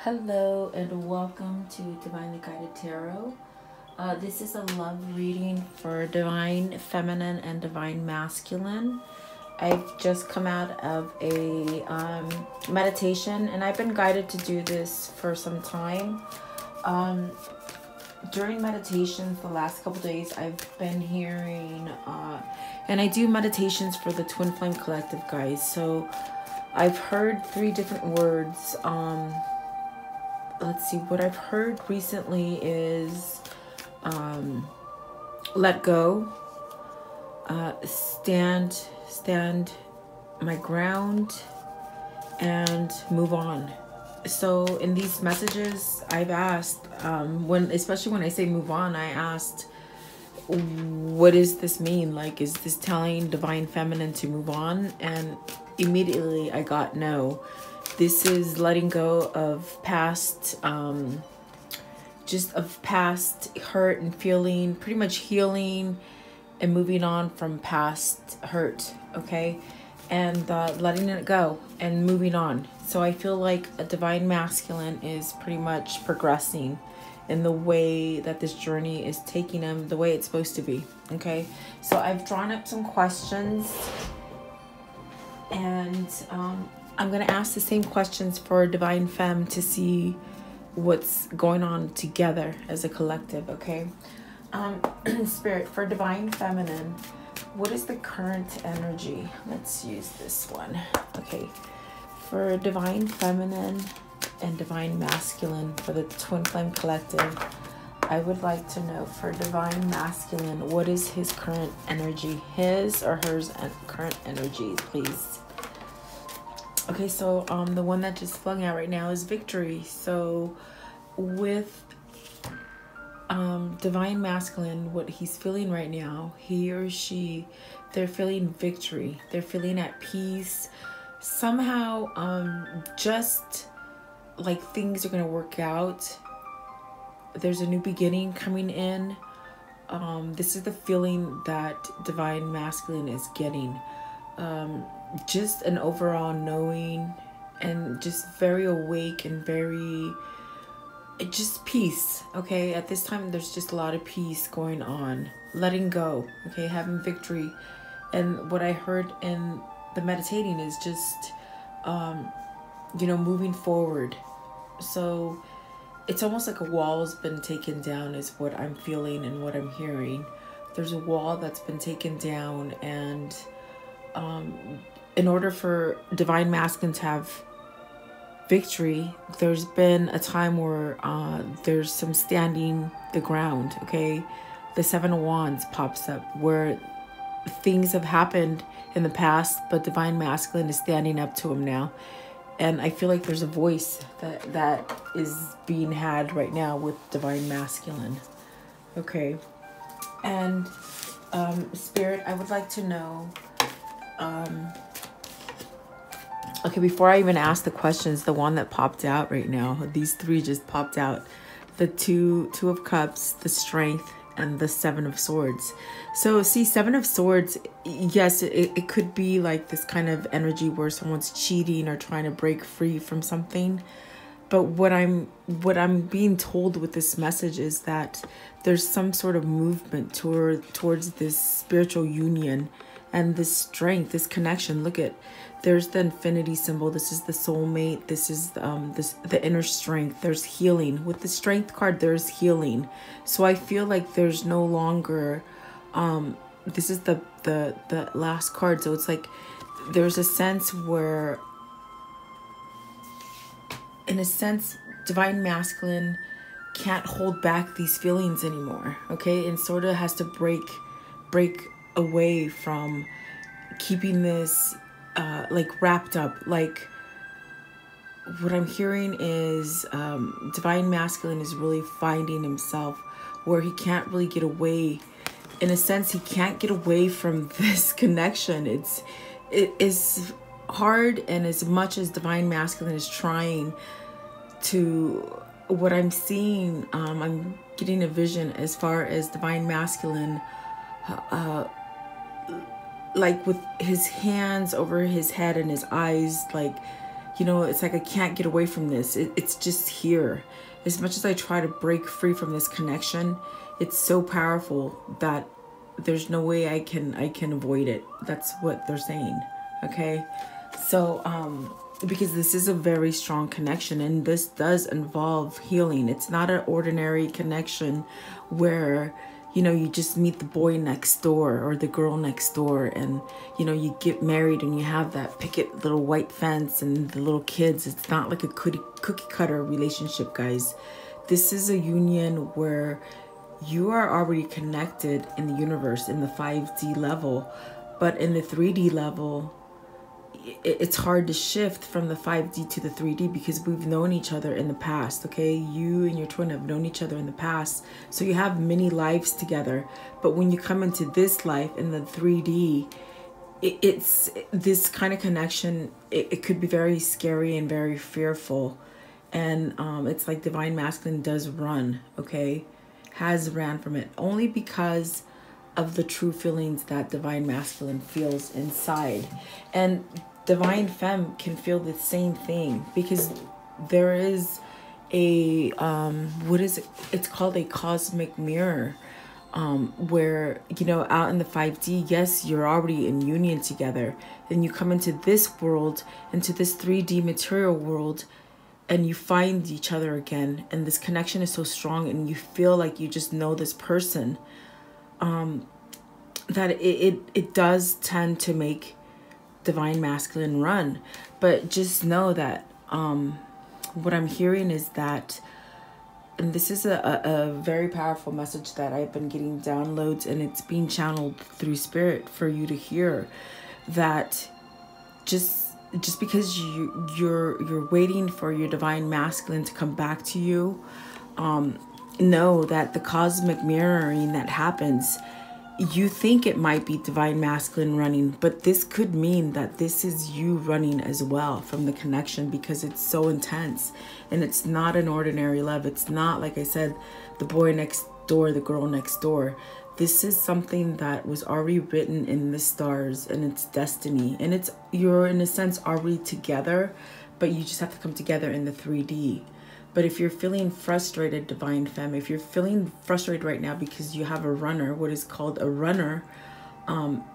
Hello and welcome to Divinely Guided Tarot. This is a love reading for Divine Feminine and Divine Masculine. I've just come out of a meditation and I've been guided to do this for some time. During meditations the last couple days, I've been hearing, and I do meditations for the Twin Flame Collective, guys. So I've heard 3 different words. Let's see, what I've heard recently is let go, stand my ground, and move on. So in these messages I've asked, especially when I say move on, I asked, what does this mean? Like, is this telling Divine Feminine to move on? And immediately I got no. This is letting go of past, of past hurt and feeling, pretty much healing and moving on from past hurt, okay? And letting it go and moving on. So I feel like a Divine Masculine is pretty much progressing in the way that this journey is taking them, the way it's supposed to be, okay? So I've drawn up some questions and I'm going to ask the same questions for Divine Femme to see what's going on together as a collective, okay? Spirit, for Divine Feminine, what is the current energy? Let's use this one. Okay. For Divine Feminine and Divine Masculine, for the Twin Flame Collective, I would like to know for Divine Masculine, what is his current energy? His or hers current energy, please. Okay, so the one that just flung out right now is victory. So with Divine Masculine, what he's feeling right now, he or she, they're feeling victory. They're feeling at peace. Somehow, just like things are going to work out. There's a new beginning coming in. This is the feeling that Divine Masculine is getting. Just an overall knowing and just very awake and very just peace, okay? At this time there's just a lot of peace going on, letting go, okay, having victory. And what I heard in the meditating is just moving forward. So it's almost like a wall's been taken down is what I'm feeling and what I'm hearing. There's a wall that's been taken down, and in order for Divine Masculine to have victory, there's been a time where there's some standing the ground, okay? The 7 of Wands pops up where things have happened in the past, but Divine Masculine is standing up to him now. And I feel like there's a voice that is being had right now with Divine Masculine, okay? And Spirit, I would like to know, okay, before I even ask the questions, the one that popped out right now, these 3 just popped out. The two of Cups, the Strength, and the 7 of Swords. So see, 7 of Swords, yes, it could be like this kind of energy where someone's cheating or trying to break free from something. But what I'm being told with this message is that there's some sort of movement towards this spiritual union and this strength, this connection. Look at, there's the infinity symbol. This is the soulmate. This is the inner strength. There's healing. With the Strength card, there's healing. So I feel like there's no longer, this is the last card. So it's like there's a sense where, in a sense, Divine Masculine can't hold back these feelings anymore, okay? And sort of has to break away from keeping this like wrapped up. Like, what I'm hearing is Divine Masculine is really finding himself where he can't really get away. In a sense, he can't get away from this connection. It is hard, and as much as Divine Masculine is trying to, what I'm seeing, I'm getting a vision as far as Divine Masculine, like with his hands over his head and his eyes like you know, it's like I can't get away from this. It's just here. As much as I try to break free from this connection, it's so powerful that there's no way I can avoid it. That's what they're saying. Okay. So because this is a very strong connection, and this does involve healing. It's not an ordinary connection where, you know, you just meet the boy next door or the girl next door, and, you know, you get married and you have that picket little white fence and the little kids. It's not like a cookie cutter relationship, guys. This is a union where you are already connected in the universe, in the 5D level, but in the 3D level, it's hard to shift from the 5D to the 3D because we've known each other in the past, okay? You and your twin have known each other in the past. So you have many lives together. But when you come into this life in the 3D, it's this kind of connection, it could be very scary and very fearful. And it's like Divine Masculine does run, okay? Has ran from it only because of the true feelings that Divine Masculine feels inside. And Divine Femme can feel the same thing because there is a, what is it? It's called a cosmic mirror, where, you know, out in the 5D, yes, you're already in union together. Then you come into this world, into this 3D material world, and you find each other again. And this connection is so strong and you feel like you just know this person, that it does tend to make Divine Masculine run. But just know that what I'm hearing is that, and this is a very powerful message that I've been getting downloads, and it's being channeled through spirit for you to hear, that just because you're waiting for your Divine Masculine to come back to you, know that the cosmic mirroring that happens, you think it might be Divine Masculine running, but this could mean that this is you running as well from the connection, because it's so intense and it's not an ordinary love. It's not, like I said, the boy next door, the girl next door. This is something that was already written in the stars, and it's destiny, and it's, you're in a sense already together, but you just have to come together in the 3D. But if you're feeling frustrated, Divine Femme, if you're feeling frustrated right now because you have a runner, what is called a runner,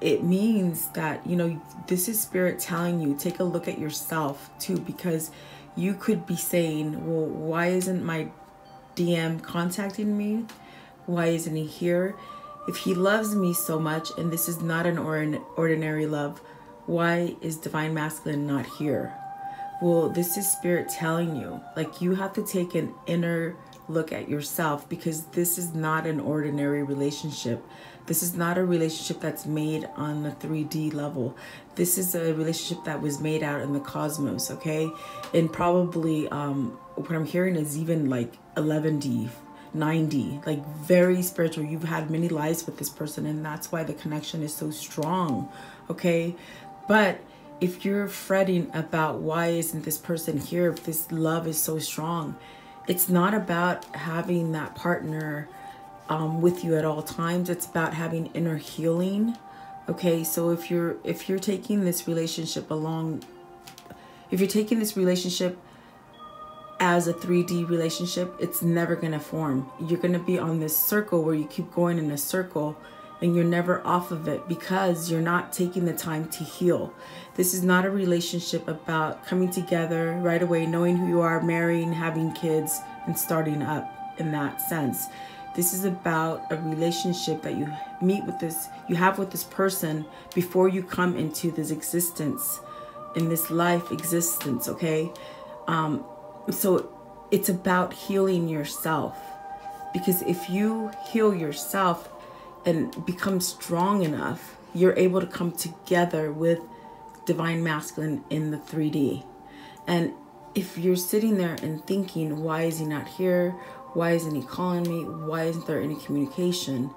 it means that, you know, this is spirit telling you, take a look at yourself too, because you could be saying, well, why isn't my DM contacting me? Why isn't he here? If he loves me so much, and this is not an ordinary love, why is Divine Masculine not here? Well, this is spirit telling you, like, you have to take an inner look at yourself, because this is not an ordinary relationship. This is not a relationship that's made on the 3D level. This is a relationship that was made out in the cosmos, okay? And probably what I'm hearing is even like 11D, 9D, like very spiritual. You've had many lives with this person, and that's why the connection is so strong, okay? But if you're fretting about why isn't this person here, if this love is so strong, it's not about having that partner with you at all times. It's about having inner healing. Okay, so if you're taking this relationship along, if you're taking this relationship as a 3D relationship, it's never gonna form. You're gonna be on this circle where you keep going in a circle, and you're never off of it because you're not taking the time to heal. This is not a relationship about coming together right away, knowing who you are, marrying, having kids, and starting up in that sense. This is about a relationship that you have with this person before you come into this existence, in this life existence, okay? So it's about healing yourself, because if you heal yourself and become strong enough, you're able to come together with Divine Masculine in the 3D. And if you're sitting there and thinking, why is he not here? Why isn't he calling me? Why isn't there any communication?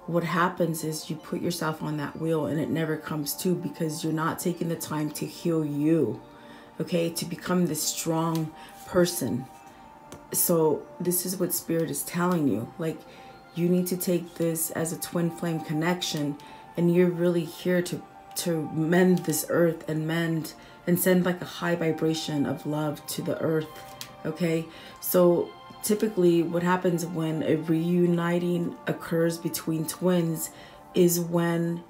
What happens is you put yourself on that wheel and it never comes to, because you're not taking the time to heal you, okay? To become this strong person. So this is what Spirit is telling you. Like, you need to take this as a twin flame connection, and you're really here to to mend this earth and mend and send like a high vibration of love to the earth. Okay, so typically what happens when a reuniting occurs between twins is when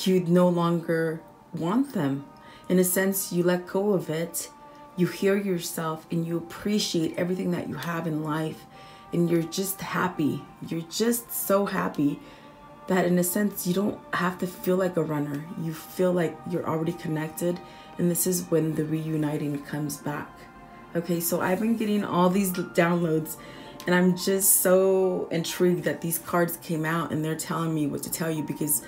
you no longer want them. In a sense, you let go of it, you hear yourself, and you appreciate everything that you have in life, and you're just happy. You're just so happy that in a sense you don't have to feel like a runner. You feel like you're already connected, and this is when the reuniting comes back. Okay, so I've been getting all these downloads, and I'm just so intrigued that these cards came out and they're telling me what to tell you, because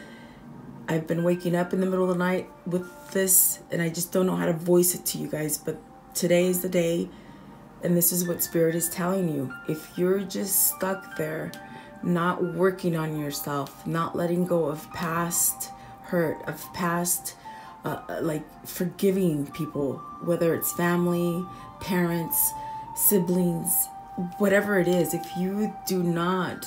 I've been waking up in the middle of the night with this, and I just don't know how to voice it to you guys. But today is the day, and this is what Spirit is telling you. If you're just stuck there, not working on yourself, not letting go of past hurt, of past like forgiving people, whether it's family, parents, siblings, whatever it is, if you do not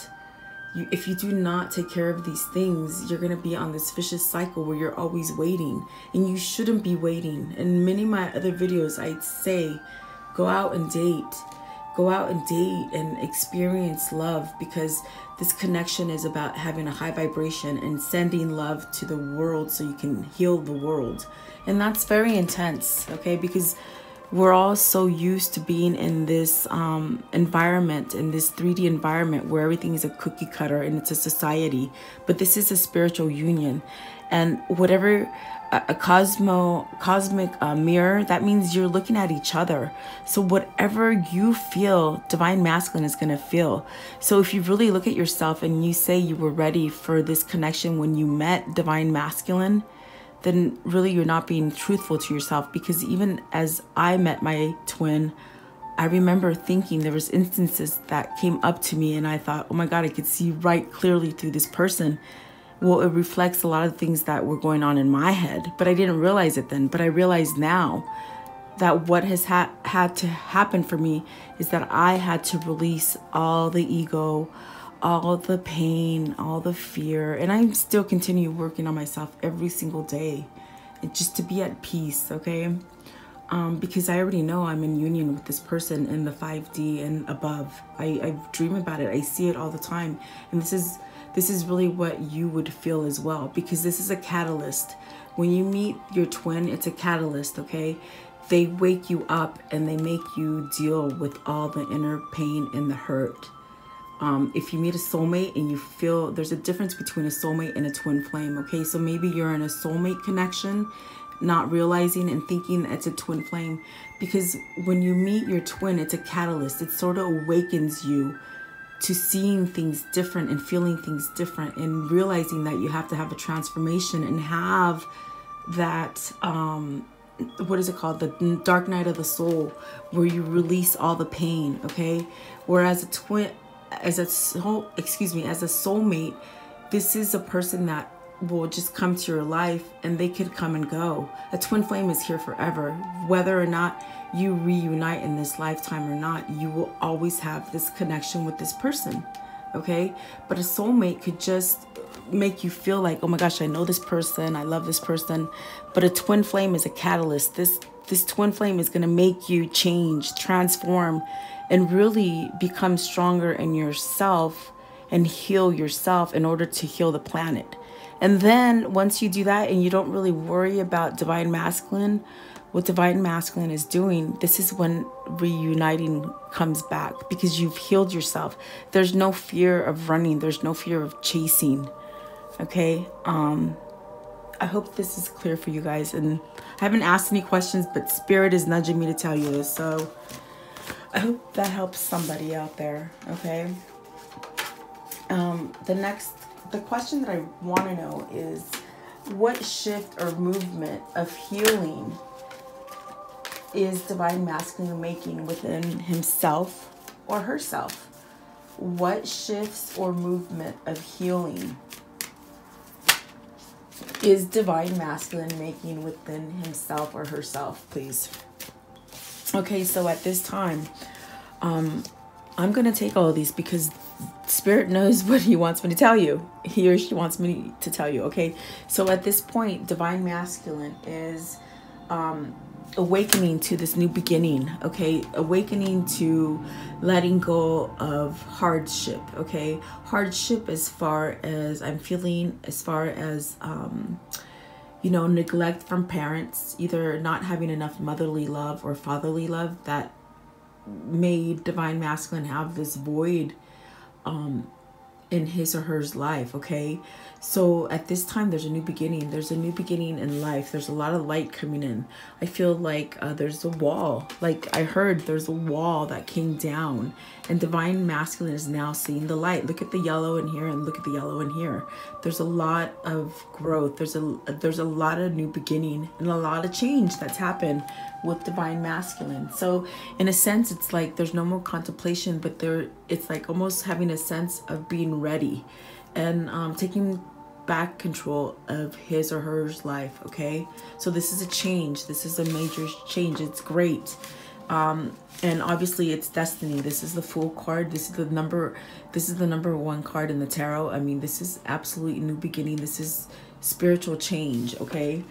take care of these things, you're going to be on this vicious cycle where you're always waiting, and you shouldn't be waiting. In many of my other videos, I'd say go out and date and experience love, because this connection is about having a high vibration and sending love to the world so you can heal the world. And that's very intense, okay? Because we're all so used to being in this environment, in this 3D environment where everything is a cookie cutter and it's a society. But this is a spiritual union. And whatever a cosmic mirror, that means you're looking at each other. So whatever you feel, Divine Masculine is going to feel. So if you really look at yourself and you say you were ready for this connection when you met Divine Masculine, then really you're not being truthful to yourself. Because even as I met my twin, I remember thinking there was instances that came up to me and I thought, oh my God, I could see right clearly through this person. Well, it reflects a lot of things that were going on in my head, but I didn't realize it then. But I realize now that what has had to happen for me is that I had to release all the ego, all the pain, all the fear, and I still continue working on myself every single day, and just to be at peace, okay? Because I already know I'm in union with this person in the 5D and above. I dream about it. I see it all the time, and this is really what you would feel as well, because this is a catalyst. When you meet your twin, it's a catalyst, okay? They wake you up and they make you deal with all the inner pain and the hurt. If you meet a soulmate and you feel, there's a difference between a soulmate and a twin flame, okay? So maybe you're in a soulmate connection, not realizing and thinking that it's a twin flame, because when you meet your twin, it's a catalyst. It sort of awakens you to seeing things different and feeling things different, and realizing that you have to have a transformation and have that, what is it called? The dark night of the soul, where you release all the pain, okay? Whereas as a soulmate, this is a person that will just come to your life and they could come and go. A twin flame is here forever. Whether or not you reunite in this lifetime or not, you will always have this connection with this person, okay? But a soulmate could just make you feel like, oh my gosh, I know this person, I love this person. But a twin flame is a catalyst. This twin flame is going to make you change, transform, and really become stronger in yourself and heal yourself in order to heal the planet. And then once you do that and you don't really worry about Divine Masculine, what Divine Masculine is doing, this is when reuniting comes back, because you've healed yourself. There's no fear of running. There's no fear of chasing. Okay? I hope this is clear for you guys. And I haven't asked any questions, but Spirit is nudging me to tell you this. So I hope that helps somebody out there. Okay? The question that I want to know is, what shift or movement of healing is Divine Masculine making within himself or herself? What shifts or movement of healing is Divine Masculine making within himself or herself, please? Okay, so at this time, I'm going to take all of these, because Spirit knows what he wants me to tell you. He or she wants me to tell you, okay? So at this point, Divine Masculine is awakening to this new beginning, okay? Awakening to letting go of hardship, okay? Hardship as far as I'm feeling, as far as, you know, neglect from parents, either not having enough motherly love or fatherly love that made Divine Masculine have this void in his or her life, okay? So at this time, there's a new beginning. There's a new beginning in life. There's a lot of light coming in. I feel like there's a wall. Like I heard there's a wall that came down, and Divine Masculine is now seeing the light. Look at the yellow in here and look at the yellow in here. There's a lot of growth. There's a lot of new beginning and a lot of change that's happened with Divine Masculine. So in a sense, it's like there's no more contemplation, but it's like almost having a sense of being ready and taking back control of his or her life, okay? So this is a change. This is a major change. It's great. And obviously it's destiny. This is the Fool card. This is the number one card in the tarot. I mean, this is absolutely new beginning. This is spiritual change, okay?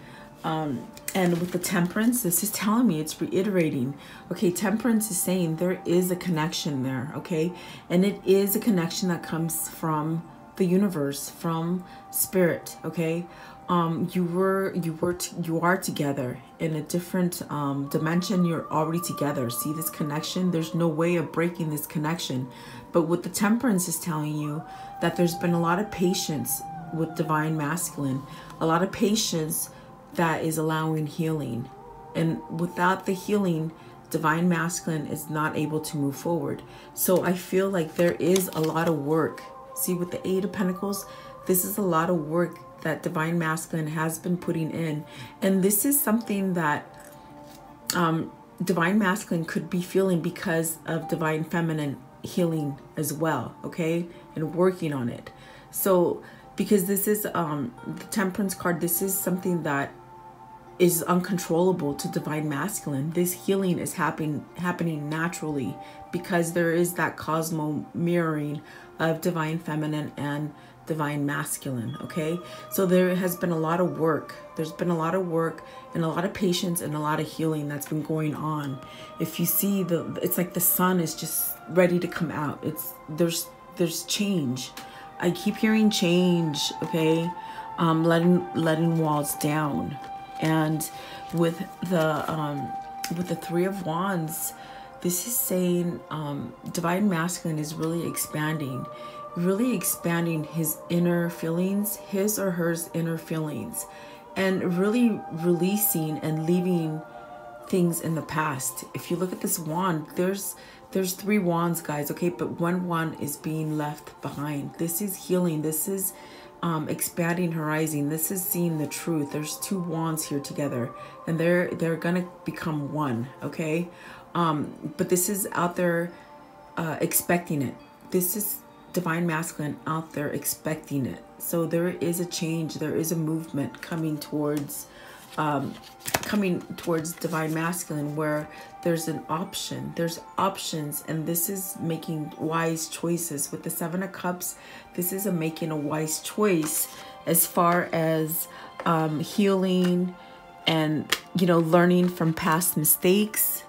And with the Temperance, this is telling me, it's reiterating, okay, Temperance is saying there is a connection there, okay? And it is a connection that comes from the universe, from spirit, okay? You are together in a different dimension. You're already together. See this connection? There's no way of breaking this connection. But what the Temperance is telling you, that there's been a lot of patience with Divine Masculine, a lot of patience that is allowing healing. And without the healing, Divine Masculine is not able to move forward. So I feel like there is a lot of work. See, with the Eight of Pentacles, this is a lot of work that Divine Masculine has been putting in. And this is something that Divine Masculine could be feeling because of Divine Feminine healing as well, okay? And working on it. So, because this is the Temperance card, this is something that is uncontrollable to Divine Masculine. This healing is happening naturally because there is that cosmo mirroring of Divine Feminine and Divine Masculine, okay? So there has been a lot of work. There's been a lot of work and a lot of patience and a lot of healing that's been going on. If you see it's like the sun is just ready to come out. There's change. I keep hearing change, okay? Letting walls down. And with the Three of Wands, this is saying Divine Masculine is really expanding his inner feelings, his or her inner feelings, and really releasing and leaving things in the past. If you look at this wand, there's three wands, guys, okay? But one wand is being left behind. This is healing. This is expanding horizon. This is seeing the truth. There's two wands here together, and they're gonna become one, okay? But this is out there expecting it. This is Divine Masculine out there expecting it. So there is a change. There is a movement coming towards Divine Masculine, where there's an option. There's options, and this is making wise choices. With the Seven of Cups, this is making a wise choice as far as healing and, you know, learning from past mistakes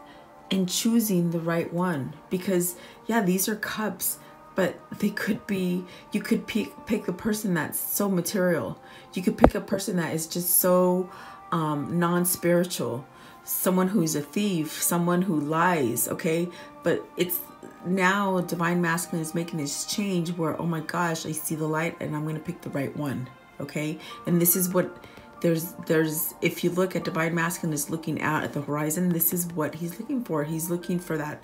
and choosing the right one. Because yeah, these are cups, but they could be, you could pick a person that's so material. You could pick a person that is just so non-spiritual, someone who's a thief, someone who lies, okay? But it's now Divine Masculine is making this change where, oh my gosh, I see the light and I'm going to pick the right one, okay? And this is what there's if you look at Divine Masculine is looking out at the horizon, this is what he's looking for. He's looking for that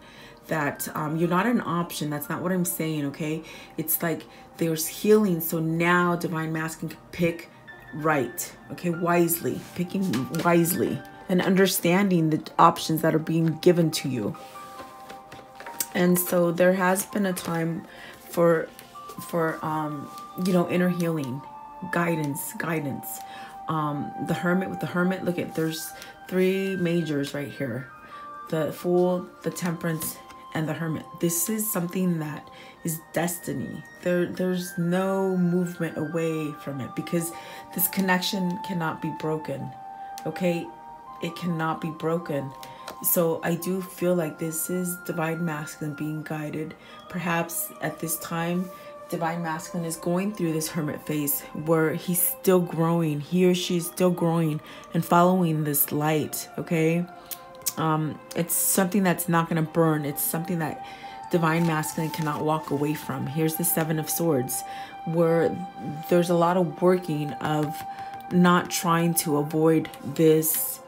you're not an option. That's not what I'm saying, okay? It's like there's healing, so now Divine Masculine can pick right, okay? Wisely, picking wisely and understanding the options that are being given to you. And so there has been a time for you know, inner healing, guidance. The Hermit, with the Hermit, look at, there's three majors right here: the Fool, the Temperance, and the Hermit. This is something that is destiny. There's no movement away from it, because this connection cannot be broken. Okay, it cannot be broken. So I do feel like this is Divine Masculine being guided. Perhaps at this time, Divine Masculine is going through this Hermit phase where he's still growing. He or she is still growing and following this light. Okay, it's something that's not going to burn. It's something that Divine Masculine cannot walk away from. Here's the Seven of Swords, where there's a lot of working of not trying to avoid this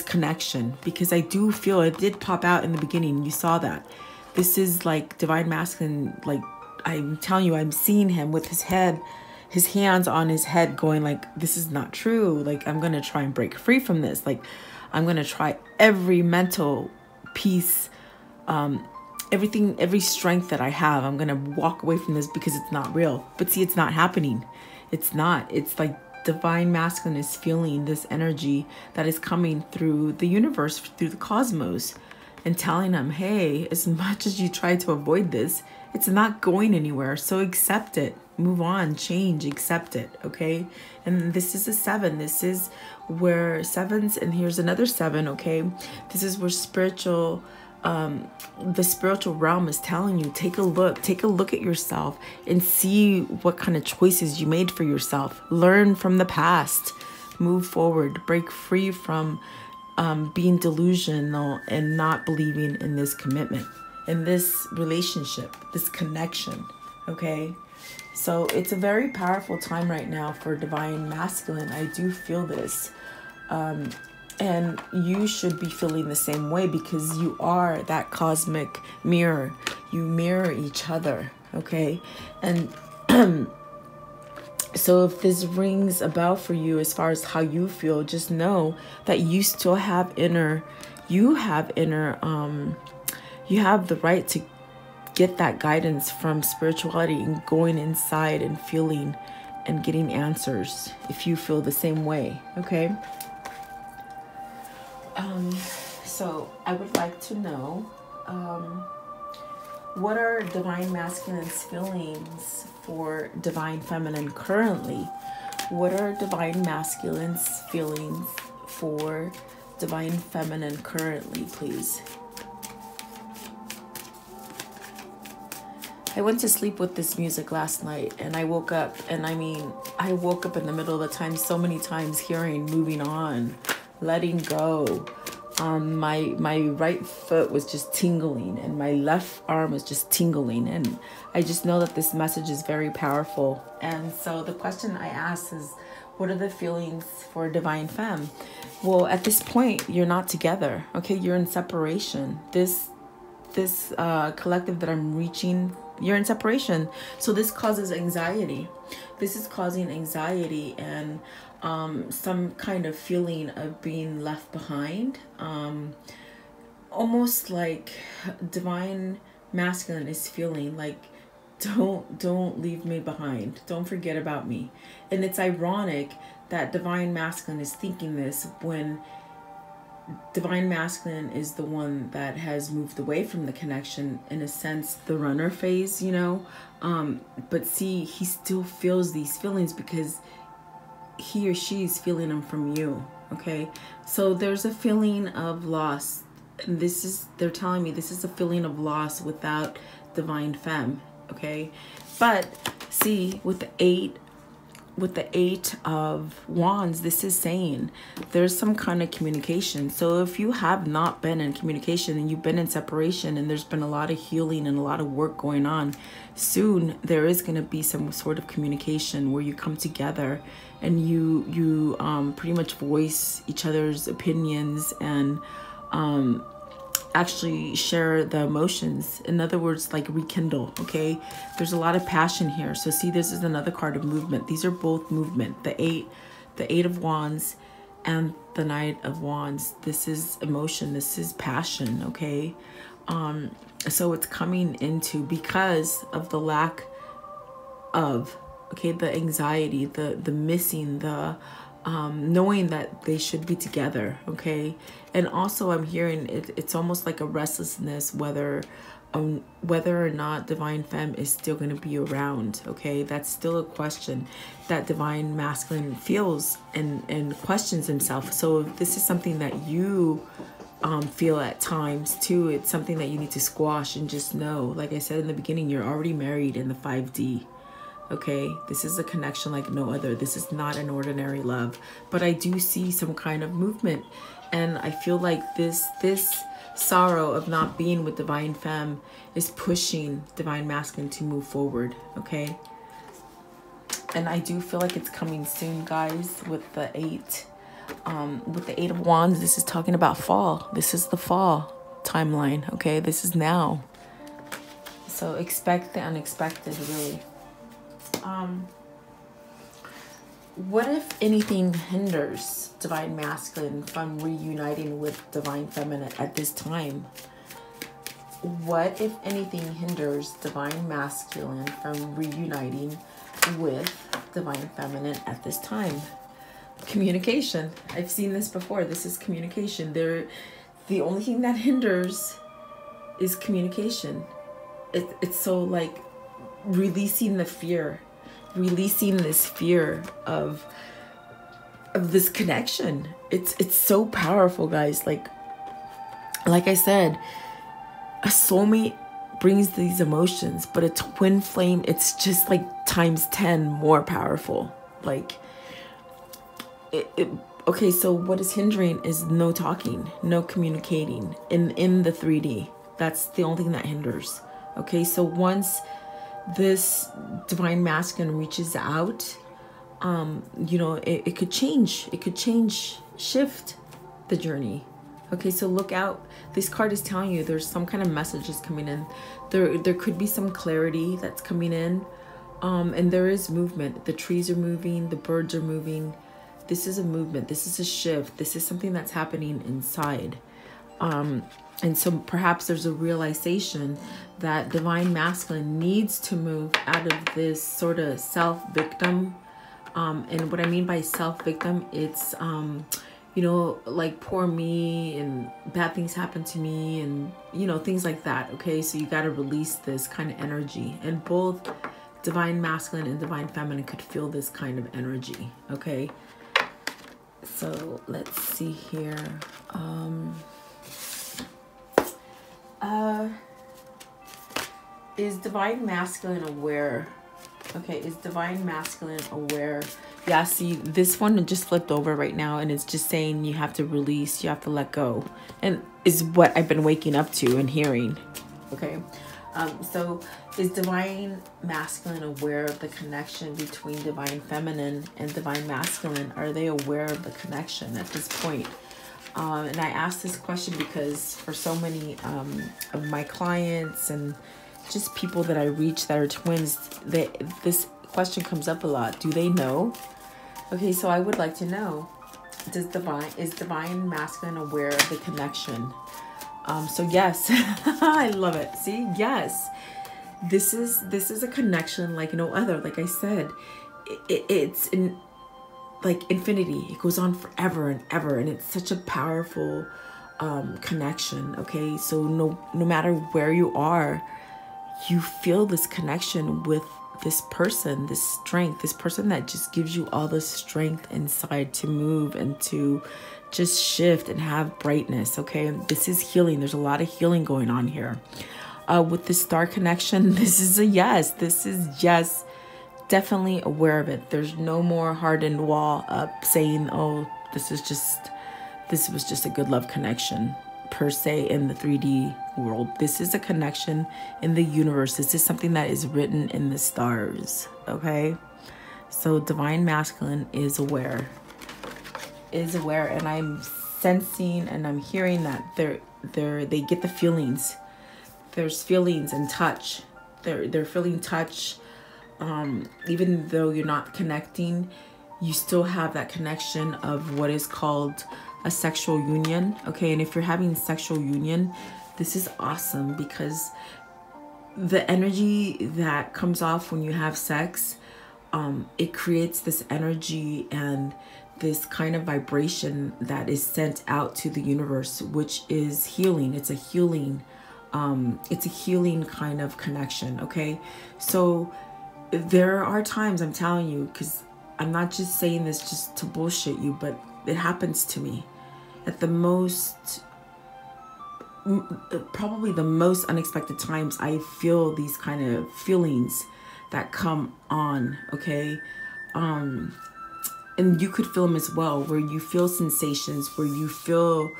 connection, because I do feel it did pop out in the beginning. You saw that. This is like Divine Masculine, like I'm telling you, I'm seeing him with his hands on his head going like, this is not true. Like, I'm going to try and break free from this. Like, I'm going to try every mental piece, everything, every strength that I have. I'm going to walk away from this because it's not real. But see, it's not happening. It's not. It's like Divine Masculine is feeling this energy that is coming through the universe, through the cosmos, and telling him, hey, as much as you try to avoid this, it's not going anywhere. So accept it, move on, change, accept it. Okay. And this is a 7. This is where sevens, and here's another 7. Okay. This is where the spiritual realm is telling you, take a look at yourself and see what kind of choices you made for yourself. Learn from the past, move forward, break free from being delusional and not believing in this commitment, in this relationship, this connection. Okay, so it's a very powerful time right now for Divine Masculine. I do feel this, and you should be feeling the same way, because you are that cosmic mirror. You mirror each other. Okay, and so if this rings a bell for you as far as how you feel, just know that you still have you have the right to get that guidance from spirituality and going inside and feeling and getting answers if you feel the same way. Okay. So I would like to know, what are Divine Masculine's feelings for Divine Feminine currently? What are Divine Masculine's feelings for Divine Feminine currently, please? I went to sleep with this music last night, and I woke up, and I woke up in the middle of the time so many times hearing moving on, letting go. My right foot was just tingling, and my left arm was just tingling, and I just know that this message is very powerful. And so the question I ask is, what are the feelings for Divine Femme? Well, at this point, you're not together. Okay, you're in separation. This collective that I'm reaching, you're in separation. So this causes anxiety. This is causing anxiety and some kind of feeling of being left behind. Almost like Divine Masculine is feeling like, don't leave me behind. Don't forget about me. And it's ironic that Divine Masculine is thinking this when Divine Masculine is the one that has moved away from the connection, in a sense, the runner phase, but see, he still feels these feelings because he or she is feeling them from you. Okay, so there's a feeling of loss, and they're telling me this is a feeling of loss without Divine Femme. Okay, but see, with the eight of Wands, this is saying there's some kind of communication. So if you have not been in communication and you've been in separation, and there's been a lot of healing and a lot of work going on, soon there is going to be some sort of communication where you come together and you pretty much voice each other's opinions and actually share the emotions. In other words, like rekindle. Okay, there's a lot of passion here. So see, this is another card of movement. These are both movement. The eight of Wands and the Knight of Wands. This is emotion. This is passion. Okay, so it's coming into, because of the lack of, okay, the anxiety, the missing, the knowing that they should be together, okay? And also I'm hearing it's almost like a restlessness whether or not Divine Femme is still going to be around, okay? That's still a question that Divine Masculine feels and questions himself. So if this is something that you feel at times too, it's something that you need to squash and just know, like I said in the beginning, you're already married in the 5D. Okay, this is a connection like no other. This is not an ordinary love, but I do see some kind of movement, and I feel like this sorrow of not being with Divine Femme is pushing Divine Masculine to move forward. Okay, and I do feel like it's coming soon, guys. With the 8 of Wands, this is talking about fall. This is the fall timeline. Okay, this is now. So expect the unexpected, really. What if anything hinders Divine Masculine from reuniting with Divine Feminine at this time? What if anything hinders Divine Masculine from reuniting with Divine Feminine at this time? Communication. I've seen this before. This is communication. The only thing that hinders is communication. It's so like releasing the fear, releasing this fear of this connection. It's so powerful, guys. Like I said, a soulmate brings these emotions, but a twin flame, it's just like times 10 more powerful. Like okay, so what is hindering is no talking, no communicating in the 3D. That's the only thing that hinders. Okay, so once this Divine Masculine reaches out, you know, it could change. It could change, shift the journey. Okay, so look out. This card is telling you there's some kind of messages coming in. There could be some clarity that's coming in. And there is movement. The trees are moving. The birds are moving. This is a movement. This is a shift. This is something that's happening inside. And so perhaps there's a realization that Divine Masculine needs to move out of this sort of self-victim. And what I mean by self-victim, it's, you know, like poor me and bad things happen to me and, you know, things like that. Okay, so you got to release this kind of energy. And both Divine Masculine and Divine Feminine could feel this kind of energy. Okay, so let's see here. Is Divine Masculine aware? Okay, is Divine Masculine aware? Yeah, see, this one just flipped over right now, and it's just saying you have to release, you have to let go, and is what I've been waking up to and hearing. Okay, so is Divine Masculine aware of the connection between Divine Feminine and Divine Masculine? Are they aware of the connection at this point? And I asked this question because for so many of my clients and just people that I reach that are twins, this question comes up a lot. Do they know? Okay, so I would like to know, is Divine Masculine aware of the connection? So yes, I love it. See, yes, this is a connection like no other. Like I said, it's in like infinity. It goes on forever and ever, and it's such a powerful connection. Okay, so no matter where you are, you feel this connection with this person, this strength, this person that just gives you all the strength inside to move and to just shift and have brightness. Okay, this is healing. There's a lot of healing going on here. With the star connection, this is a yes. This is yes, definitely aware of it. There's no more hardened wall up saying, oh, this was just a good love connection per se in the 3D world. This is a connection in the universe. This is something that is written in the stars. Okay, so Divine Masculine is aware, and I'm sensing and I'm hearing that they get the feelings. There's feelings and touch. They're feeling touch. Even though you're not connecting, you still have that connection of what is called a sexual union. Okay, and if you're having sexual union, this is awesome because the energy that comes off when you have sex, it creates this energy and this kind of vibration that is sent out to the universe, which is healing. It's a healing kind of connection. Okay, so there are times, I'm telling you, because I'm not just saying this just to bullshit you, but it happens to me at the most, probably the most unexpected times. I feel these kind of feelings that come on. Okay, and you could feel them as well, where you feel sensations, where you feel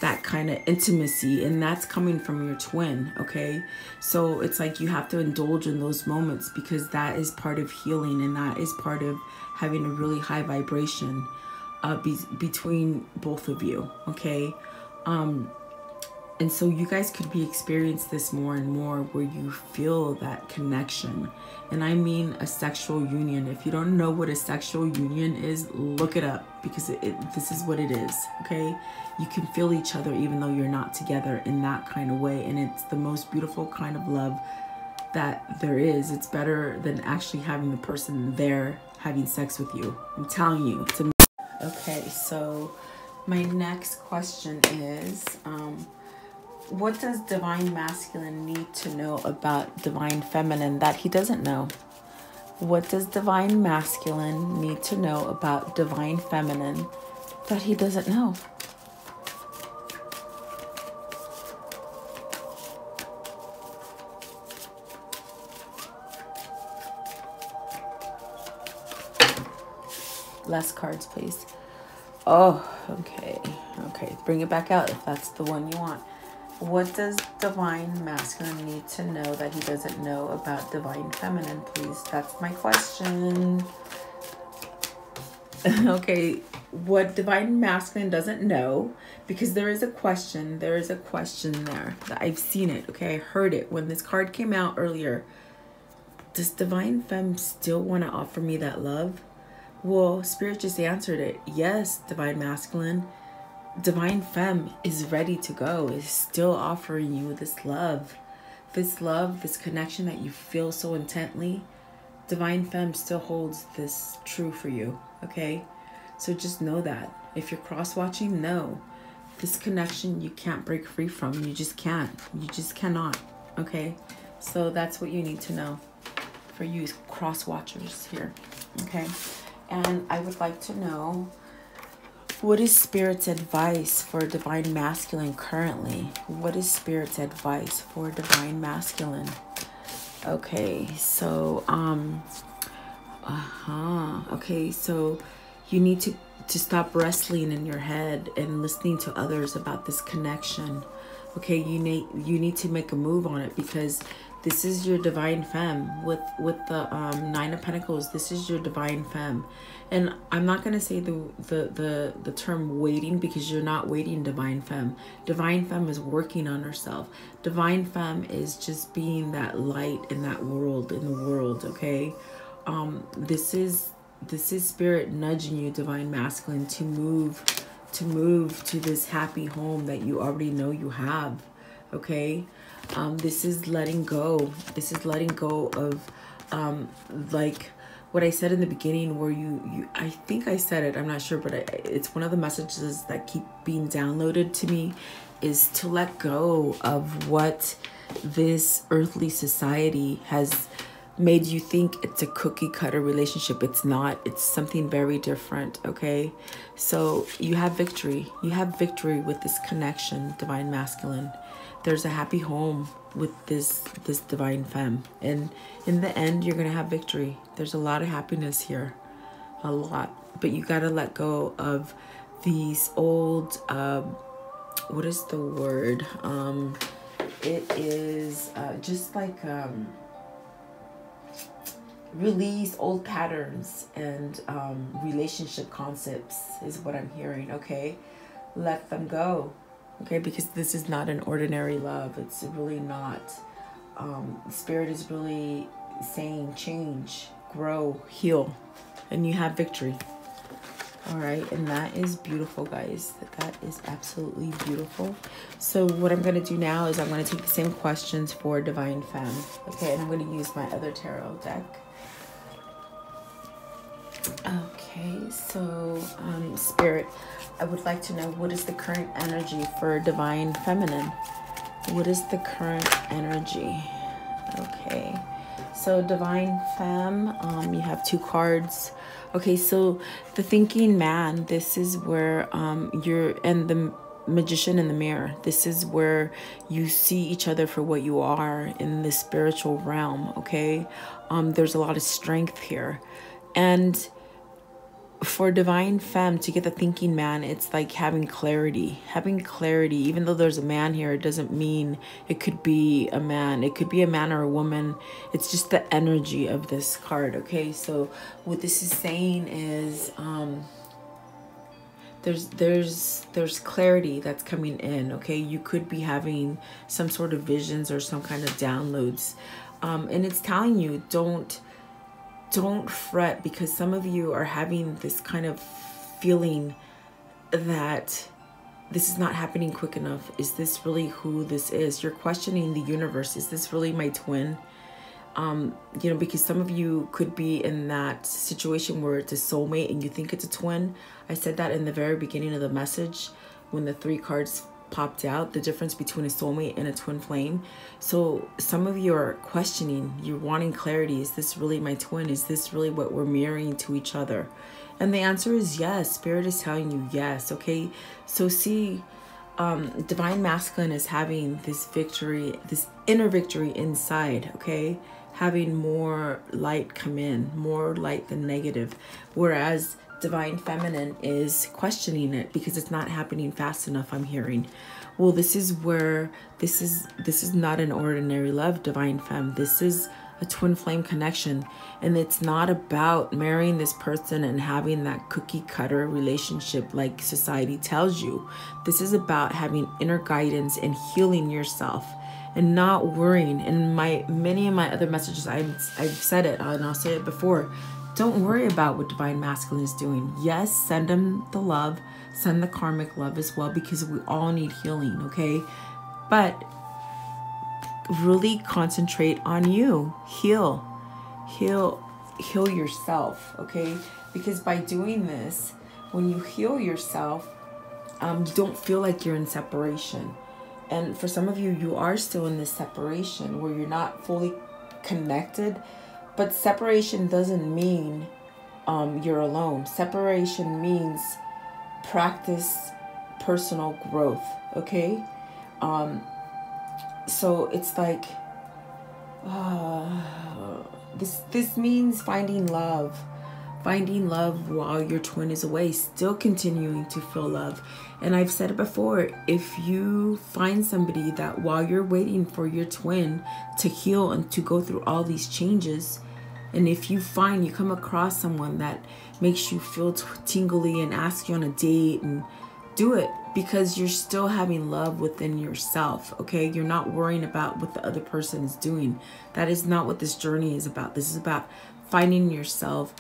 that kind of intimacy, and that's coming from your twin. Okay, so it's like you have to indulge in those moments, because that is part of healing, and that is part of having a really high vibration between both of you. Okay, and so you guys could be experiencing this more and more, where you feel that connection. And I mean a sexual union. If you don't know what a sexual union is, look it up, because this is what it is. Okay, you can feel each other even though you're not together in that kind of way, and it's the most beautiful kind of love that there is. It's better than actually having the person there having sex with you. I'm telling you, it's amazing. Okay, so my next question is, what does Divine Masculine need to know about Divine Feminine that he doesn't know? What does Divine Masculine need to know about Divine Feminine that he doesn't know? Less cards, please. Oh, okay. Okay, bring it back out if that's the one you want. What does Divine Masculine need to know that he doesn't know about Divine Feminine, please? That's my question. Okay, what Divine Masculine doesn't know, because there is a question there. That I've seen it, okay? I heard it when this card came out earlier. Does Divine Femme still want to offer me that love? Well, Spirit just answered it. Yes, Divine Masculine. Divine Femme is ready to go, is still offering you this love, this connection that you feel so intently. Divine Femme still holds this true for you, okay? So just know that. If you're cross-watching, no. This connection you can't break free from. You just can't. You just cannot, okay? So that's what you need to know for you cross-watchers here, okay? And I would like to know, what is Spirit's advice for Divine Masculine currently? What is Spirit's advice for Divine Masculine? Okay, so, okay, so you need to stop wrestling in your head and listening to others about this connection. Okay, you need to make a move on it, because this is your Divine Femme with the Nine of Pentacles. This is your Divine Femme. And I'm not going to say the term waiting, because you're not waiting, Divine Femme. Divine Femme is working on herself. Divine Femme is just being that light in that world, okay? This is Spirit nudging you, Divine Masculine, to move to this happy home that you already know you have, okay? This is letting go. This is letting go of like what I said in the beginning, where you I think I said it, I'm not sure, but it's one of the messages that keep being downloaded to me, is to let go of what this earthly society has made you think it's a cookie cutter relationship. It's not. It's something very different, okay? So you have victory. You have victory with this connection, Divine Masculine. There's a happy home with this Divine Femme, and in the end you're gonna have victory. There's a lot of happiness here, a lot, but you got to let go of these old what is the word, it is just like release old patterns and relationship concepts is what I'm hearing, okay? Let them go, okay? Because this is not an ordinary love. It's really not. Spirit is really saying change, grow, heal, and you have victory. All right, and that is beautiful, guys. That is absolutely beautiful. So what I'm going to do now is I'm going to take the same questions for Divine Femme, okay? And I'm going to use my other tarot deck. Okay, so Spirit, I would like to know, what is the current energy for Divine Feminine? What is the current energy? Okay, so Divine Femme, you have 2 cards. Okay, so the Thinking Man, this is where and the Magician in the Mirror, this is where you see each other for what you are in the spiritual realm. Okay, there's a lot of strength here. And for Divine Femme to get the Thinking Man, it's like having clarity. Even though there's a man here, it doesn't mean it could be a man. It could be a man or a woman. It's just the energy of this card. Okay, so what this is saying is there's clarity that's coming in. Okay, you could be having some sort of visions or some kind of downloads, and it's telling you don't fret, because some of you are having this kind of feeling that this is not happening quick enough. Is this really who this is? You're questioning the universe. Is this really my twin? You know, because some of you could be in that situation where it's a soulmate and you think it's a twin. I said that in the very beginning of the message when the 3 cards popped out, the difference between a soulmate and a twin flame. So some of you are questioning, you're wanting clarity. Is this really my twin? Is this really what we're mirroring to each other? And the answer is yes. Spirit is telling you yes. Okay, so see, Divine Masculine is having this victory, this inner victory inside. Okay, having more light come in, more light than negative, whereas Divine Feminine is questioning it because it's not happening fast enough. I'm hearing, well, this is where this is not an ordinary love, Divine Femme. This is a twin flame connection, and it's not about marrying this person and having that cookie cutter relationship like society tells you. This is about having inner guidance and healing yourself and not worrying. In many of my other messages, I've said it, and I'll say it before. Don't worry about what Divine Masculine is doing. Yes, send them the love, send the karmic love as well, because we all need healing, okay? But really concentrate on you. Heal yourself, okay? Because by doing this, when you heal yourself, you don't feel like you're in separation. And for some of you, you are still in this separation where you're not fully connected. But separation doesn't mean you're alone. Separation means practice personal growth, okay? So it's like, this means finding love while your twin is away, still continuing to feel love. And I've said it before, if you find somebody that while you're waiting for your twin to heal and to go through all these changes, and if you come across someone that makes you feel tingly and asks you on a date, and do it, because you're still having love within yourself, okay? You're not worrying about what the other person is doing. That is not what this journey is about. This is about finding yourself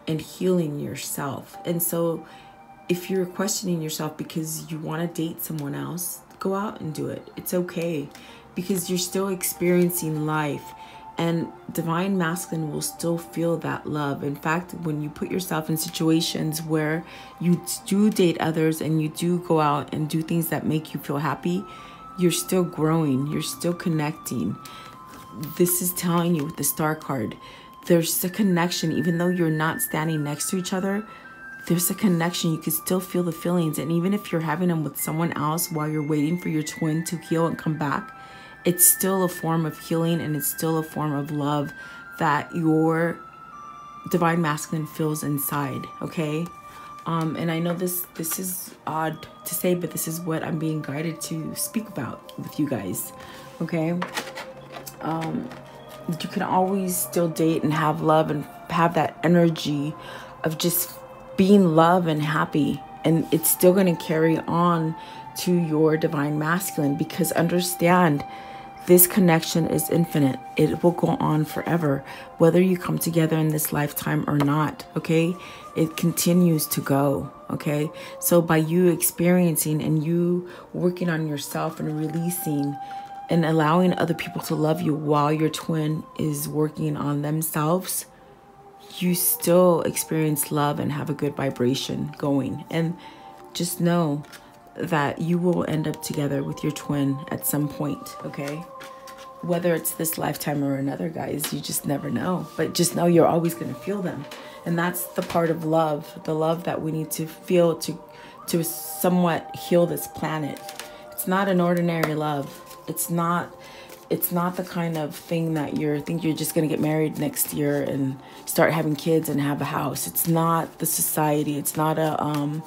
and healing yourself. And so if you're questioning yourself because you want to date someone else, go out and do it. It's okay, because you're still experiencing life. And Divine Masculine will still feel that love. In fact, when you put yourself in situations where you do date others and you do go out and do things that make you feel happy, you're still growing, you're still connecting. This is telling you with the Star card, there's a connection. Even though you're not standing next to each other, there's a connection. You can still feel the feelings. And even if you're having them with someone else while you're waiting for your twin to heal and come back, it's still a form of healing, and it's still a form of love that your Divine Masculine feels inside, okay? And I know this is odd to say, but this is what I'm being guided to speak about with you guys, okay? You can always still date and have love and have that energy of just being love and happy, and it's still going to carry on to your Divine Masculine, because understand, this connection is infinite. It will go on forever, whether you come together in this lifetime or not, okay? It continues to go, okay? So by you experiencing and you working on yourself and releasing and allowing other people to love you while your twin is working on themselves, you still experience love and have a good vibration going. And just know that you will end up together with your twin at some point, okay? Whether it's this lifetime or another, guys, you just never know. But just know you're always going to feel them. And that's the part of love, the love that we need to feel to somewhat heal this planet. It's not an ordinary love. It's not the kind of thing that you're just going to get married next year and start having kids and have a house. It's not the society. It's not a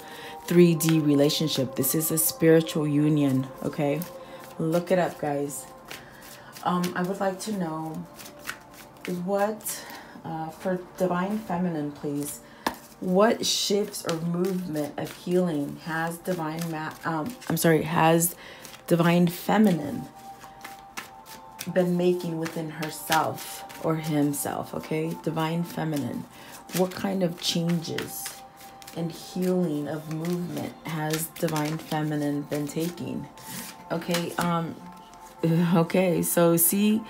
3D relationship. This is a spiritual union, okay? Look it up, guys. I would like to know what, for Divine Feminine, please, what shifts or movement of healing has Divine Feminine been making within herself or himself, okay? Divine Feminine. What kind of changes and healing of movement has Divine Feminine been taking? Okay, okay, so see,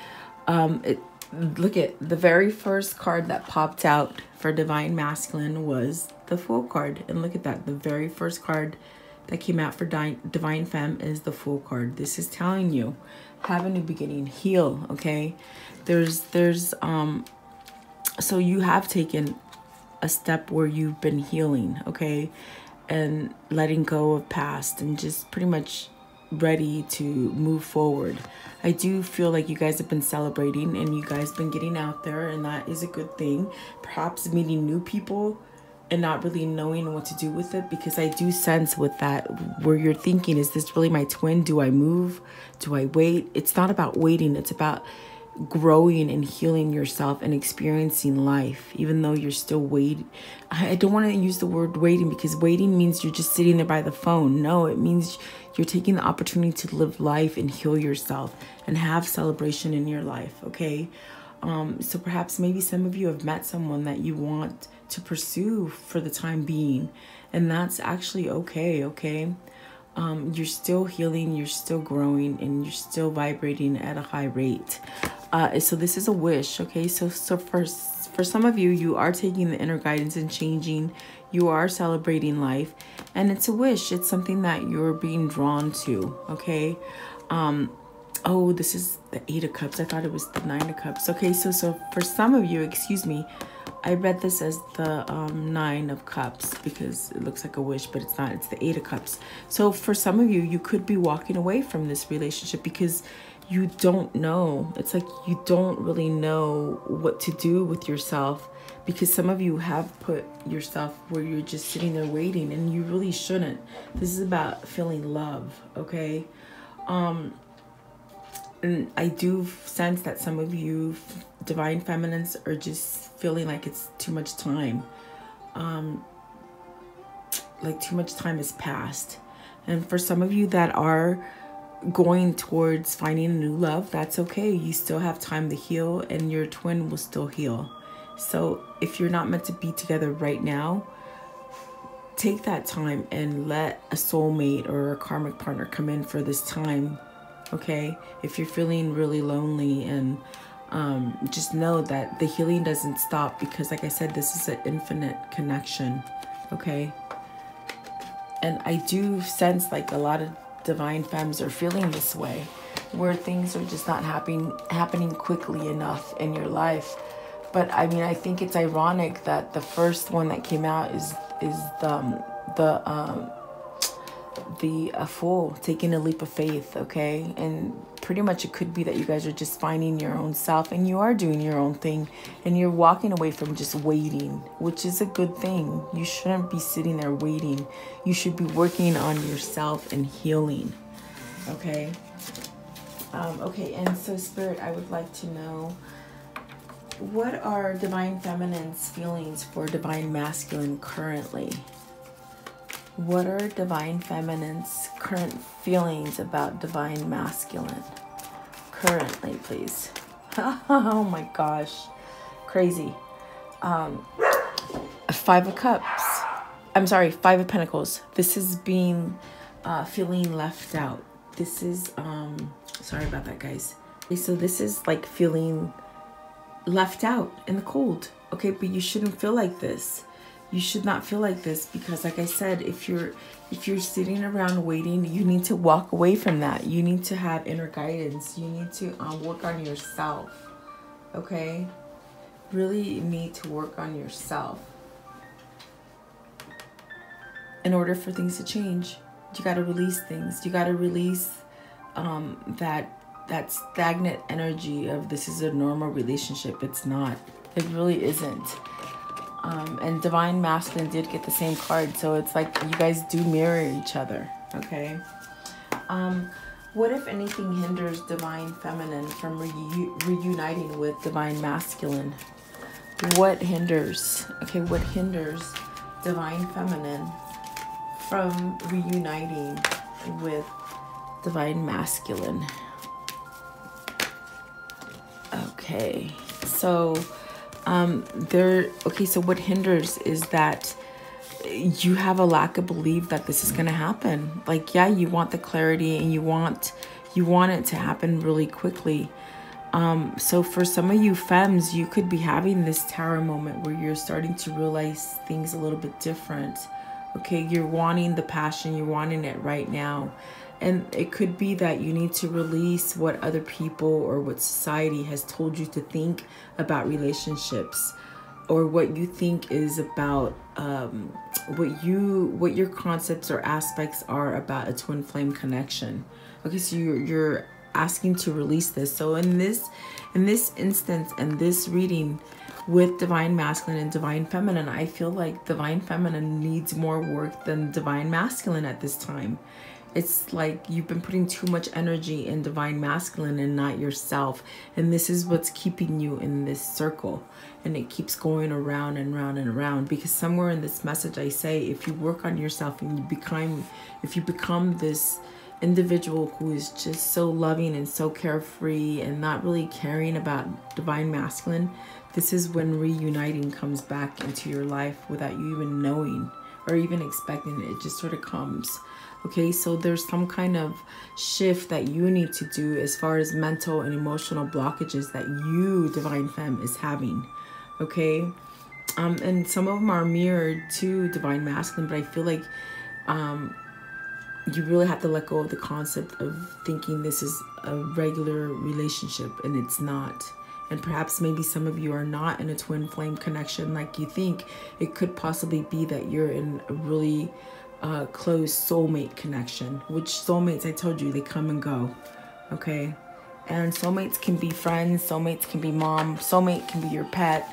look at the very first card that popped out for Divine Masculine was the Fool card. And look at that, the very first card that came out for Divine Femme is the Fool card. This is telling you, have a new beginning, heal, okay? So you have taken a step where you've been healing, okay? And letting go of past and just pretty much ready to move forward. I do feel like you guys have been celebrating and you guys been getting out there, and that is a good thing. Perhaps meeting new people and not really knowing what to do with it, because I do sense with that where you're thinking, is this really my twin? Do I move? Do I wait? It's not about waiting. It's about growing and healing yourself and experiencing life, even though you're still waiting. I don't want to use the word waiting, because waiting means you're just sitting there by the phone. No, it means you're taking the opportunity to live life and heal yourself and have celebration in your life, okay? So perhaps maybe some of you have met someone that you want to pursue for the time being, and that's actually okay, okay? You're still healing, you're still growing, and you're still vibrating at a high rate. So this is a wish, okay? So for some of you, you are taking the inner guidance and changing. You are celebrating life, and it's a wish. It's something that you're being drawn to, okay? Oh, this is the 8 of Cups. I thought it was the 9 of Cups. Okay, so for some of you, excuse me, I read this as the 9 of Cups because it looks like a wish, but it's not. It's the 8 of Cups. So for some of you, you could be walking away from this relationship because you don't know. It's like you don't really know what to do with yourself, because some of you have put yourself where you're just sitting there waiting, and you really shouldn't. This is about feeling love, okay? And I do sense that some of you Divine Feminines are just feeling like it's too much time. Like too much time has passed. And for some of you that are going towards finding a new love, that's okay. You still have time to heal, and your twin will still heal. So if you're not meant to be together right now, take that time and let a soulmate or a karmic partner come in for this time, okay? If you're feeling really lonely, and just know that the healing doesn't stop, because like I said, this is an infinite connection, okay? And I do sense like a lot of Divine Femmes are feeling this way, where things are just not happening quickly enough in your life. But I mean, I think it's ironic that the first one that came out is the Fool, taking a leap of faith, okay? And pretty much it could be that you guys are just finding your own self, and you are doing your own thing, and you're walking away from just waiting, which is a good thing. You shouldn't be sitting there waiting. You should be working on yourself and healing, okay? Okay, and so Spirit, I would like to know, what are Divine Feminine's feelings for Divine Masculine currently? What are Divine Feminine's current feelings about Divine Masculine currently, please? Oh my gosh, crazy. 5 of Cups. I'm sorry, 5 of Pentacles. This is being feeling left out. This is sorry about that, guys. Okay, so this is like feeling left out in the cold, Okay, but you shouldn't feel like this. You should not feel like this, because like I said, if you're sitting around waiting, you need to walk away from that. You need to have inner guidance. You need to work on yourself. Okay? Really need to work on yourself. In order for things to change, you got to release things. You got to release that stagnant energy of this is a normal relationship. It's not. It really isn't. And Divine Masculine did get the same card, so it's like you guys do mirror each other. Okay. What, if anything, hinders Divine Feminine from reuniting with Divine Masculine? What hinders? Okay, what hinders Divine Feminine from reuniting with Divine Masculine? Okay, so so what hinders is that you have a lack of belief that this is going to happen. Like, yeah, you want the clarity and you want it to happen really quickly. So for some of you femmes, you could be having this tower moment where you're starting to realize things a little bit different. Okay, you're wanting the passion, you're wanting it right now. And it could be that you need to release what other people or what society has told you to think about relationships, or what you think is about what your concepts or aspects are about a twin flame connection. Okay, so you're asking to release this. So in this instance and this reading with Divine Masculine and Divine Feminine, I feel like Divine Feminine needs more work than Divine Masculine at this time. It's like you've been putting too much energy in Divine Masculine and not yourself. And this is what's keeping you in this circle. And it keeps going around and round and around. Because somewhere in this message I say, if you work on yourself and if you become this individual who is just so loving and so carefree and not really caring about Divine Masculine, this is when reuniting comes back into your life without you even knowing or even expecting it. It just sort of comes. Okay, so there's some kind of shift that you need to do as far as mental and emotional blockages that you, Divine Femme, is having. Okay, and some of them are mirrored to Divine Masculine, but I feel like you really have to let go of the concept of thinking this is a regular relationship, and it's not. And perhaps maybe some of you are not in a twin flame connection like you think. It could possibly be that you're in a really close soulmate connection, which soulmates, I told you, they come and go. Okay, and soulmates can be friends, soulmates can be mom, soulmate can be your pet,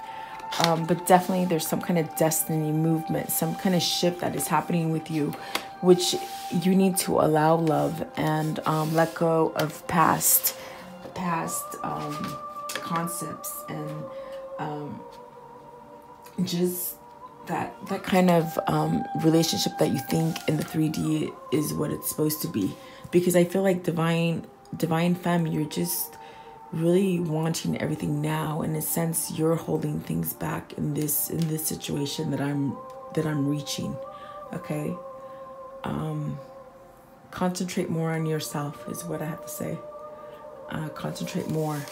but definitely there's some kind of destiny movement, some kind of shift that is happening with you, which you need to allow love and let go of past concepts and just that kind of relationship that you think in the 3D is what it's supposed to be. Because I feel like divine femme, you're just really wanting everything now. In a sense, you're holding things back in this situation that I'm reaching. Okay, concentrate more on yourself is what I have to say. Concentrate more.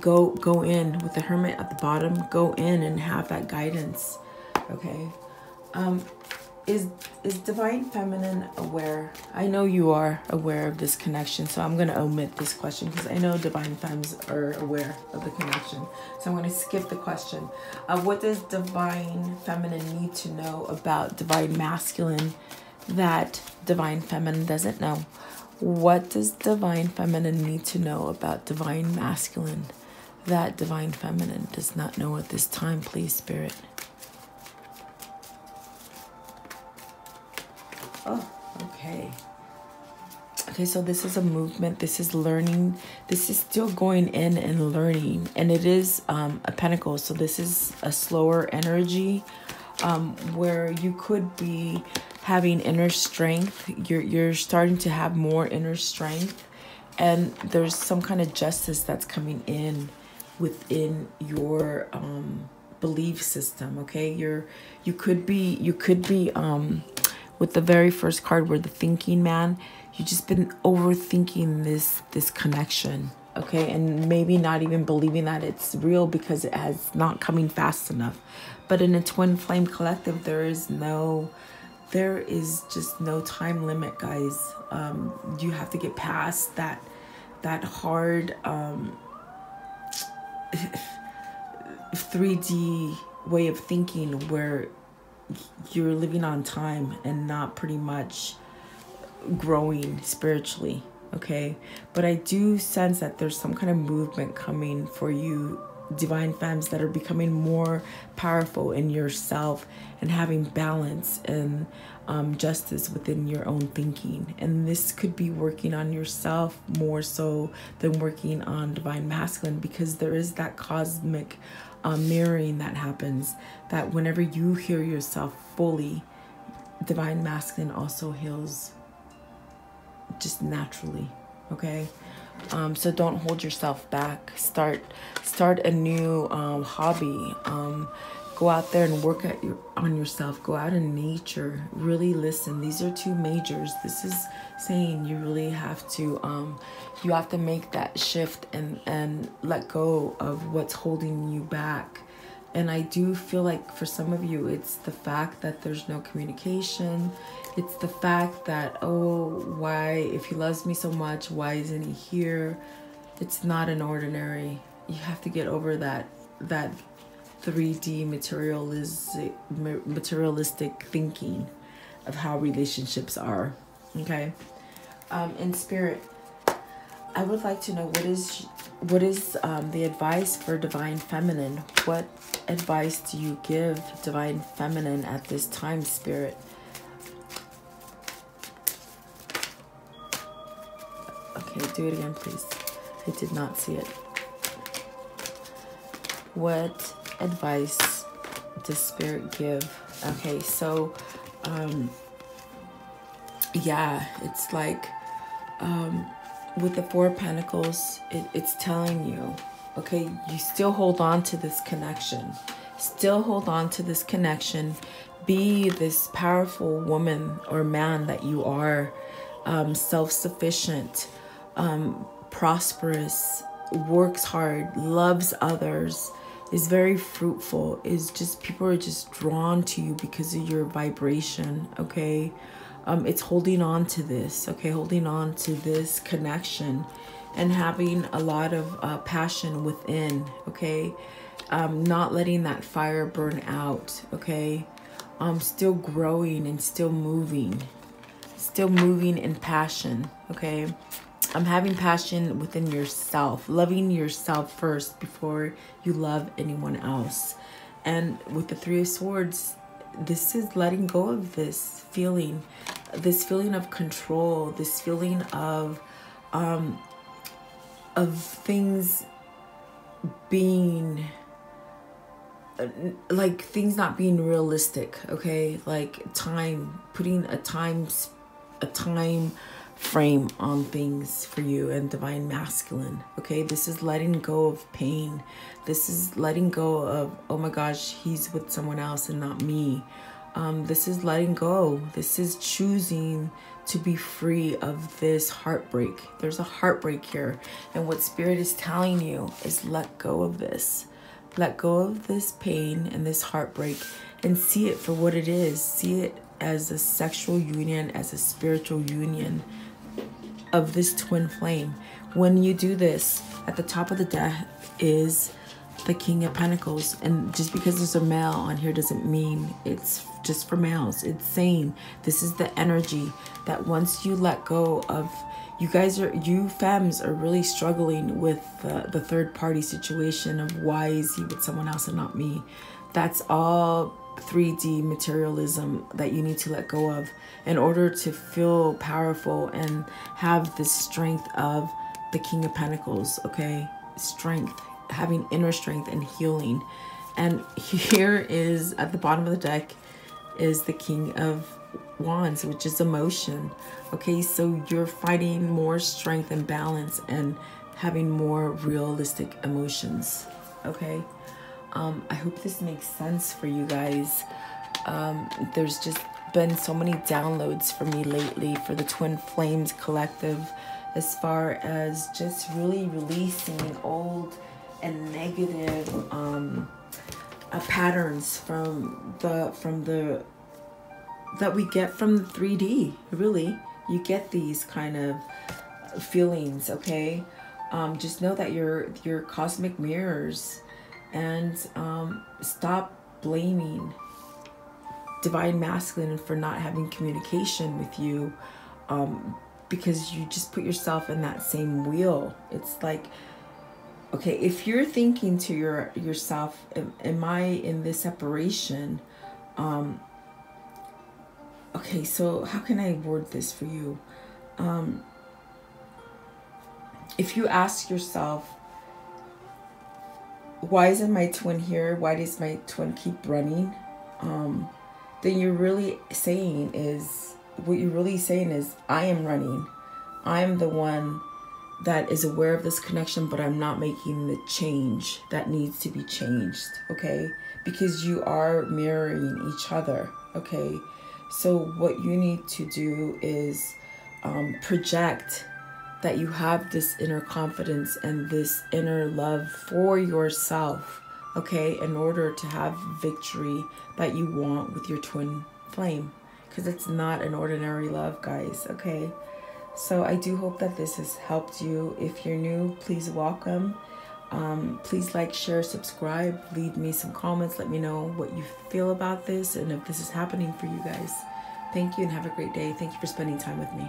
Go in with the Hermit at the bottom. Go in and have that guidance. Okay. Is Divine Feminine aware? I know you are aware of this connection, so I'm going to omit this question because I know Divine Femmes are aware of the connection. So I'm going to skip the question. What does Divine Feminine need to know about Divine Masculine that Divine Feminine doesn't know? What does Divine Feminine need to know about Divine Masculine that Divine Feminine does not know at this time, please, Spirit? Oh, okay. Okay, so this is a movement. This is learning. This is still going in and learning. And it is a pentacle. So this is a slower energy where you could be having inner strength. You're starting to have more inner strength, and there's some kind of justice that's coming in within your belief system. Okay, you could be with the very first card where the thinking man, you've just been overthinking this connection. okay? And maybe not even believing that it's real because it has not coming fast enough. But in a twin flame collective, there is just no time limit, guys. You have to get past that hard 3D way of thinking where you're living on time and not pretty much growing spiritually, okay? But I do sense that there's some kind of movement coming for you, divine femmes, that are becoming more powerful in yourself and having balance and justice within your own thinking. And this could be working on yourself more so than working on divine masculine, because there is that cosmic mirroring that happens, that whenever you heal yourself fully, divine masculine also heals just naturally, okay? So don't hold yourself back. Start a new hobby. Go out there and work on yourself. Go out in nature. Really listen. These are two majors. This is saying you really have to make that shift and let go of what's holding you back. And I do feel like for some of you, it's the fact that there's no communication. It's the fact that, oh, why, if he loves me so much, why isn't he here? It's not an ordinary. You have to get over that 3D materialistic thinking of how relationships are, okay? In spirit, I would like to know what is the advice for divine feminine. What advice do you give divine feminine at this time, spirit? Okay, do it again, please. I did not see it. What advice does spirit give? Okay, so yeah, it's like with the Four of Pentacles, it's telling you, okay, you still hold on to this connection. Still hold on to this connection. Be this powerful woman or man that you are, self-sufficient, prosperous, works hard, loves others, is very fruitful, is just, people are just drawn to you because of your vibration, okay? It's holding on to this, okay? Holding on to this connection and having a lot of passion within, okay? Not letting that fire burn out, okay? Still growing and still moving in passion, okay? Having passion within yourself, loving yourself first before you love anyone else. And with the Three of Swords, this is letting go of this feeling of control, this feeling of things being like things not being realistic, okay? Like putting a time frame on things for you and divine masculine, okay? This is letting go of pain. This is letting go of, oh my gosh, he's with someone else and not me. This is letting go. This is choosing to be free of this heartbreak. There's a heartbreak here, and what spirit is telling you is let go of this. Let go of this pain and this heartbreak and see it for what it is. See it as a sexual union, as a spiritual union of this twin flame. When you do this, at the top of the deck is the King of Pentacles, and just because there's a male on here doesn't mean it's just for males. It's saying this is the energy that once you let go of, you femmes are really struggling with the third party situation of why is he with someone else and not me. That's all 3D materialism that you need to let go of in order to feel powerful and have the strength of the King of Pentacles, okay? Strength, having inner strength and healing. And here is at the bottom of the deck is the King of Wands, which is emotion, okay? So you're fighting more strength and balance and having more realistic emotions, okay? I hope this makes sense for you guys. There's just been so many downloads for me lately for the Twin Flames Collective as far as just really releasing old and negative patterns from the that we get from the 3D. Really, you get these kind of feelings, okay? Just know that you're cosmic mirrors, and stop blaming Divine Masculine for not having communication with you, because you just put yourself in that same wheel. It's like, okay, if you're thinking to yourself, am I in this separation? Okay, so how can I word this for you? If you ask yourself, why isn't my twin here? Why does my twin keep running? Then you're really saying is, I am running. I'm the one that is aware of this connection, but I'm not making the change that needs to be changed, okay? Because you are mirroring each other, okay? So what you need to do is project that you have this inner confidence and this inner love for yourself, okay, in order to have victory that you want with your twin flame, because it's not an ordinary love, guys, okay? So I do hope that this has helped you. If you're new, please welcome. Please like, share, subscribe, leave me some comments, let me know what you feel about this and if this is happening for you guys. Thank you and have a great day. Thank you for spending time with me.